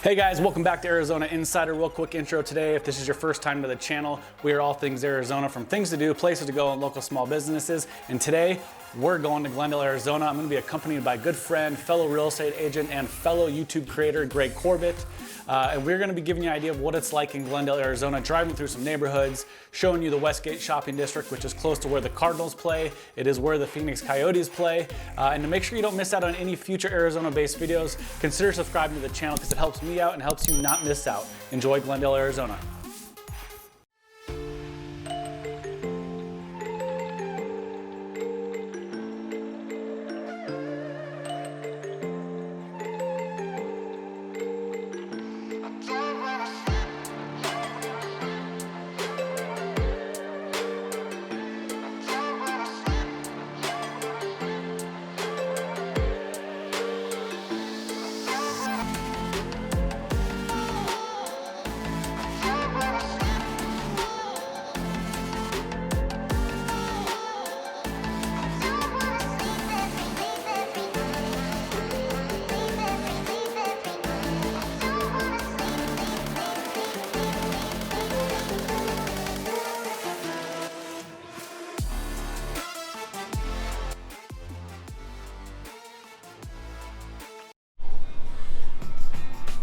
Hey guys, welcome back to Arizona Insider. Real quick intro today. If this is your first time to the channel, we are all things Arizona, from things to do, places to go, and local small businesses. And today, we're going to Glendale, Arizona. I'm going to be accompanied by good friend, fellow real estate agent, and fellow YouTube creator, Greg Corbett. And we're going to be giving you an idea of what it's like in Glendale, Arizona, driving through some neighborhoods, showing you the Westgate Shopping District, which is close to where the Cardinals play. It is where the Phoenix Coyotes play. And to make sure you don't miss out on any future Arizona-based videos, consider subscribing to the channel because it helps me out and helps you not miss out. Enjoy Glendale, Arizona.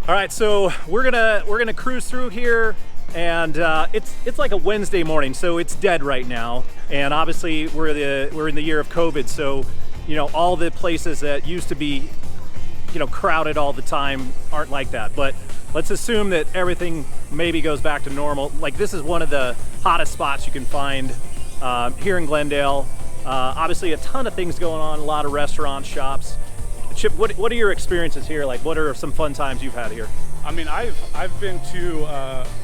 All right, so we're gonna cruise through here, and it's like a Wednesday morning, so it's dead right now. And obviously we're in the year of COVID, so you know all the places that used to be crowded all the time aren't like that. But let's assume that everything maybe goes back to normal. Like, this is one of the hottest spots you can find here in Glendale. Obviously a ton of things going on, a lot of restaurants, shops. Chip, what are your experiences here? Like, what are some fun times you've had here? I mean, I've been to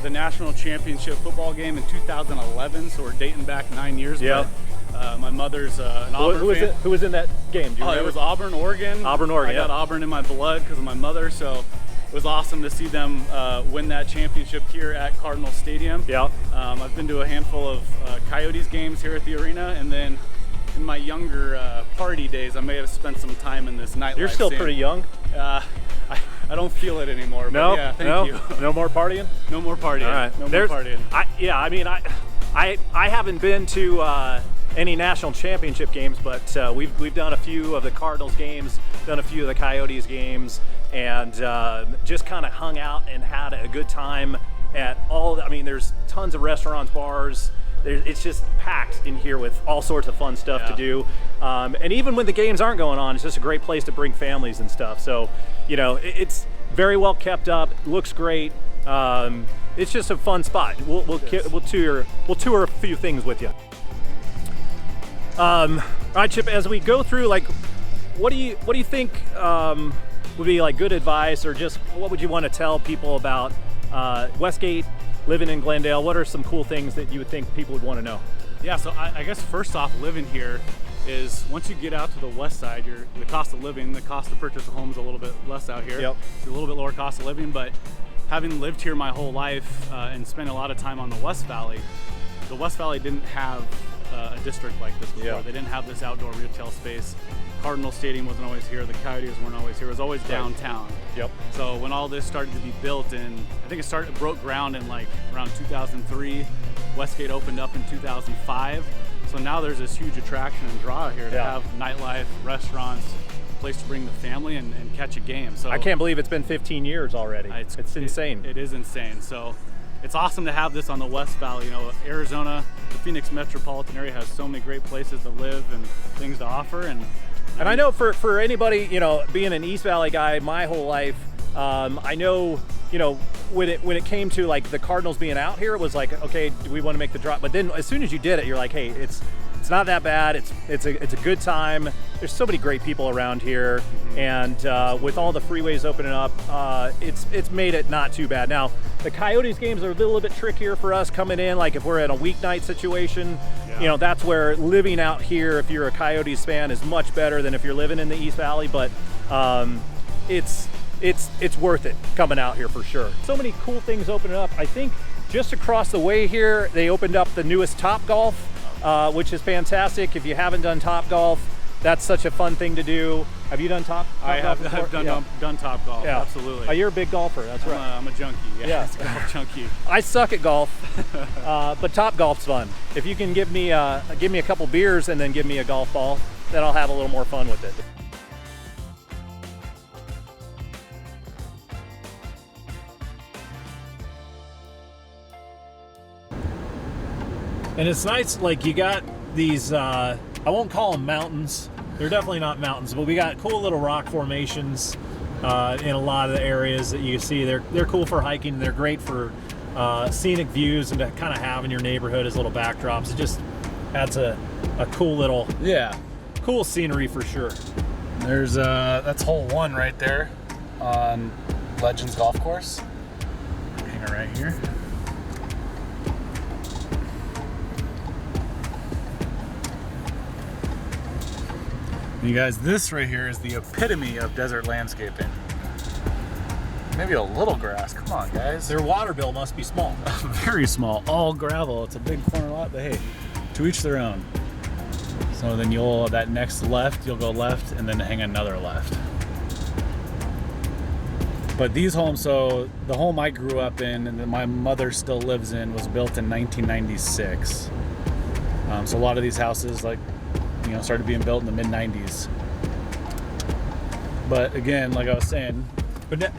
the national championship football game in 2011, so we're dating back 9 years. Yeah. My mother's an Auburn fan. Who was in that game? Do you remember? It was Auburn, Oregon. Auburn, Oregon. I got Auburn in my blood because of my mother, so it was awesome to see them win that championship here at Cardinal Stadium. Yeah. I've been to a handful of Coyotes games here at the arena, and then in my younger party days, I may have spent some time in this nightlife. You're still scene. Pretty young. I don't feel it anymore. No, but yeah, thank you. No more partying. No more partying. All right. No more partying. I haven't been to any national championship games, but we've done a few of the Cardinals games, done a few of the Coyotes games, and just kind of hung out and had a good time at all. I mean, there's tons of restaurants, bars. It's just packed in here with all sorts of fun stuff to do. And even when the games aren't going on, it's just a great place to bring families and stuff. So, it's very well kept up, looks great. It's just a fun spot. We'll tour a few things with you. All right, Chip, as we go through, like, what do you think would be like good advice, or just what would you want to tell people about Westgate, living in Glendale? What are some cool things that you would think people would want to know? Yeah, so I guess first off, living here is, once you get out to the west side, the cost of living, the cost to purchase a home is a little bit less out here. Yep. It's a little bit lower cost of living, but having lived here my whole life and spent a lot of time on the West Valley, the West Valley didn't have a district like this before. Yeah. They didn't have this outdoor retail space. Cardinal Stadium wasn't always here. The Coyotes weren't always here. It was always downtown. Yep. So when all this started to be built, and I think it broke ground in like around 2003. Westgate opened up in 2005. So now there's this huge attraction and draw here to have nightlife, restaurants, a place to bring the family and catch a game. So I can't believe it's been 15 years already. It's insane. It is insane. So it's awesome to have this on the West Valley. Arizona, the Phoenix metropolitan area, has so many great places to live and things to offer. And I know for anybody, being an East Valley guy my whole life, I know, when it came to like the Cardinals being out here, it was like, okay, do we want to make the drop? But then as soon as you did it, you're like, hey, it's not that bad. It's a good time. There's so many great people around here, and with all the freeways opening up, it's made it not too bad. Now the Coyotes games are a little bit trickier for us coming in. Like if we're in a weeknight situation, that's where living out here, if you're a Coyotes fan, is much better than if you're living in the East Valley. But it's worth it coming out here for sure. So many cool things opening up. I think just across the way here, they opened up the newest Topgolf, which is fantastic. If you haven't done Topgolf, that's such a fun thing to do. Have you done top I golf have before? I've done top golf. Yeah. Absolutely. Oh, you're a big golfer. That's right. I'm a junkie. Yeah. Golf junkie. I suck at golf, but top golf's fun. If you can give me a couple beers and then give me a golf ball, then I'll have a little more fun with it. And it's nice, like you got these, I won't call them mountains. They're definitely not mountains, but we got cool little rock formations in a lot of the areas that you see. They're cool for hiking. They're great for scenic views and to kind of have in your neighborhood as little backdrops. It just adds a cool little, cool scenery for sure. There's that's hole 1 right there on Legends Golf Course. Hang it right here. You guys, this right here is the epitome of desert landscaping. Maybe a little grass. Come on, guys. Their water bill must be small. Very small. All gravel. It's a big corner lot, but hey, to each their own. So then that next left, you'll go left and then hang another left. But these homes, so the home I grew up in and that my mother still lives in was built in 1996. So a lot of these houses, like, started being built in the mid-90s. But again, like I was saying,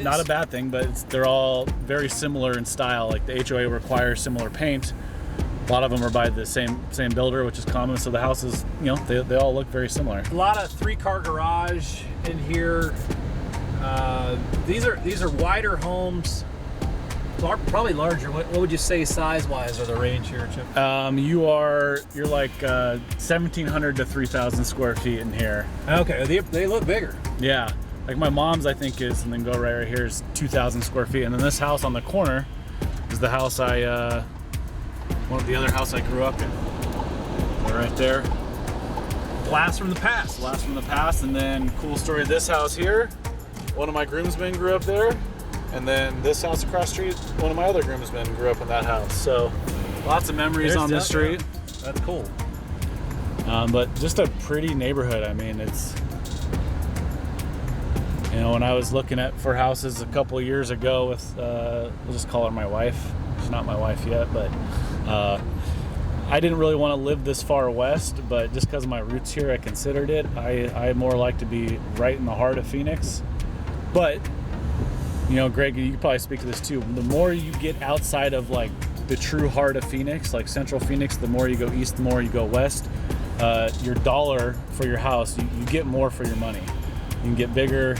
not a bad thing, but they're all very similar in style. Like the HOA requires similar paint. A lot of them are by the same builder, which is common. So the houses, they all look very similar. A lot of 3-car garage in here. These are wider homes. Probably larger. What would you say size-wise or the range here, Chip? You're like 1,700 to 3,000 square feet in here. Okay, they look bigger. Yeah, like my mom's I think is, and then go right here is 2,000 square feet, and then this house on the corner is the house the other house I grew up in. Right there. Blast from the past. Blast from the past, and then cool story. This house here, one of my groomsmen grew up there. And then this house across the street, one of my other groomsmen grew up in that house. So lots of memories on this street. That's cool. But just a pretty neighborhood. I mean, it's, when I was looking for houses a couple of years ago with, we'll just call her my wife. She's not my wife yet, but I didn't really want to live this far west, but just because of my roots here, I considered it. I more like to be right in the heart of Phoenix. But Greg, you could probably speak to this too. The more you get outside of like the true heart of Phoenix, like central Phoenix, the more you go east, the more you go west, your dollar for your house, you get more for your money. You can get bigger,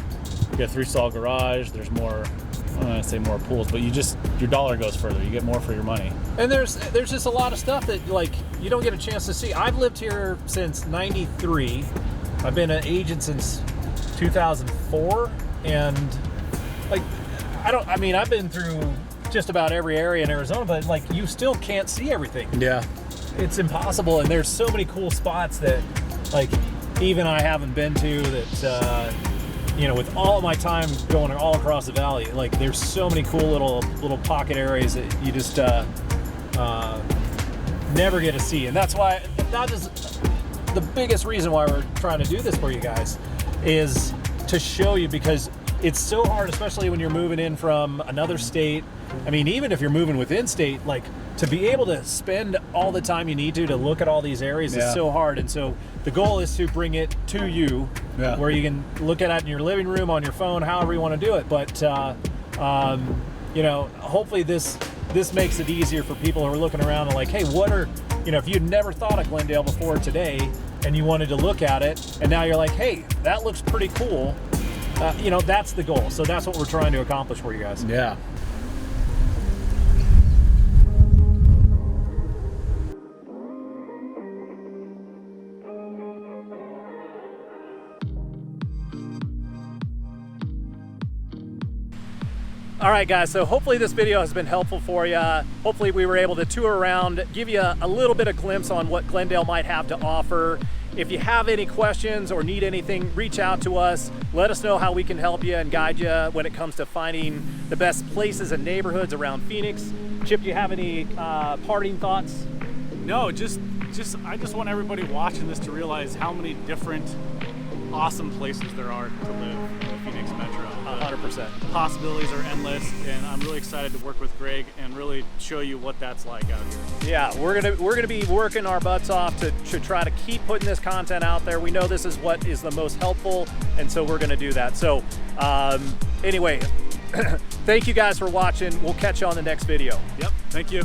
you get a 3-stall garage, there's more, I don't want to say more pools, but your dollar goes further, you get more for your money. And there's just a lot of stuff that like you don't get a chance to see. I've lived here since '93. I've been an agent since 2004, and like, I've been through just about every area in Arizona, but like you still can't see everything. Yeah. It's impossible, and there's so many cool spots that like even I haven't been to that, with all my time going all across the valley, like there's so many cool little pocket areas that you just never get to see. And that's why, that is the biggest reason why we're trying to do this for you guys, is to show you, because it's so hard, especially when you're moving in from another state. I mean, even if you're moving within state, like to be able to spend all the time you need to look at all these areas is so hard. And so the goal is to bring it to you, where you can look at it in your living room, on your phone, however you want to do it. But hopefully this makes it easier for people who are looking around and like, hey, what are, if you'd never thought of Glendale before today and you wanted to look at it, and now you're like, hey, that looks pretty cool. That's the goal. So that's what we're trying to accomplish for you guys. Yeah. All right, guys, so hopefully this video has been helpful for you. Hopefully we were able to tour around, give you a little bit of glimpse on what Glendale might have to offer. If you have any questions or need anything, reach out to us. Let us know how we can help you and guide you when it comes to finding the best places and neighborhoods around Phoenix. Chip, do you have any parting thoughts? No, I just want everybody watching this to realize how many different awesome places there are to live in the Phoenix Metro. 100%. Possibilities are endless, and I'm really excited to work with Greg and really show you what that's like out here. Yeah, we're gonna be working our butts off to try to keep putting this content out there. We know this is what is the most helpful, and so we're gonna do that. So anyway, thank you guys for watching. We'll catch you on the next video. Yep, thank you.